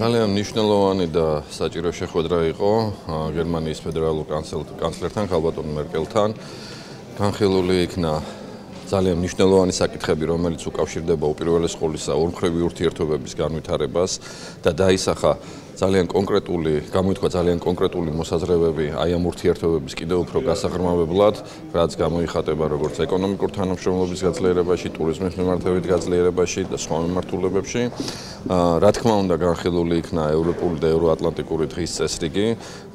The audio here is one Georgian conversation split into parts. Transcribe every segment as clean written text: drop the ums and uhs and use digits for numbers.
ძალიან მნიშვნელოვანი და საჭირო შეხვედრა იყო გერმანიის ფედერალურ კანცლერთან ქალბატონ მერკელთან. განხილული იქნა ძალიან მნიშვნელოვანი საკითხები, რომელიც უკავშირდება უპირველეს ყოვლისა ორმხრივი ურთიერთობების განვითარებას და დაისახა ძალიან კონკრეტული მოსაზრებები აი ამ ურთიერთობების კიდევ უფრო გასაღრმავებლად, რაც გამოიხატება როგორც ეკონომიკურ თანამშრომლობის გაძლიერებაში, ტურიზმის მიმართებით გაძლიერებაში და სხვა მიმართულებებში. Რა თქმა უნდა, განხილული იქნა ევროპული და ევროატლანტიკური დღის წესრიგი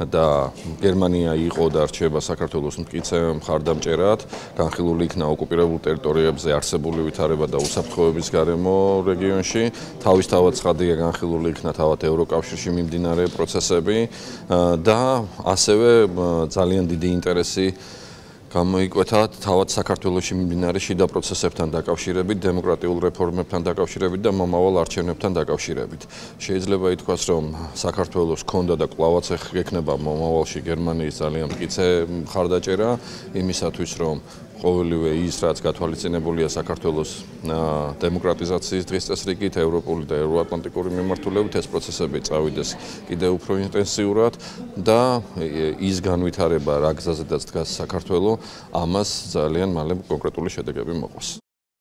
და გერმანია იყო და რჩება საქართველოს მტკიცე მხარდამჭერად. განხილული იქნა ოკუპირებულ ტერიტორიებზე არსებული ვითარება და უსაფრთხოების გარემო რეგიონში. თავისთავად ცხადია განხილული იქნა თავად ევროკავშირში მიმდინარე პროცესები და ასევე ძალიან დიდი ინტერესი გამოიკვეთა თავად საქართველოში მიმდინარე შიდა პროცესებთან დაკავშირებით, დემოკრატიულ რეფორმებთან დაკავშირებით და მომავალ არჩევნებთან დაკავშირებით. შეიძლება ითქვას, რომ საქართველოს ჰქონდა და კვლავაც ექნება მომავალში გერმანიის ძალიან მტკიცე მხარდაჭერა იმისათვის, რომ ყოველივე ის, რაც გათვალისწინებულია საქართველოს დემოკრატიზაციის დღის წესრიგით, ევროპული და ევროატლანტიკური მიმართულებით, ეს პროცესები წავიდეს კიდევ უფრო ინტენსიურად და ის განვითარება, რა გზაზედაც დგას საქართველო, ამას ძალიან მალე კონკრეტული შედეგები მოყავს.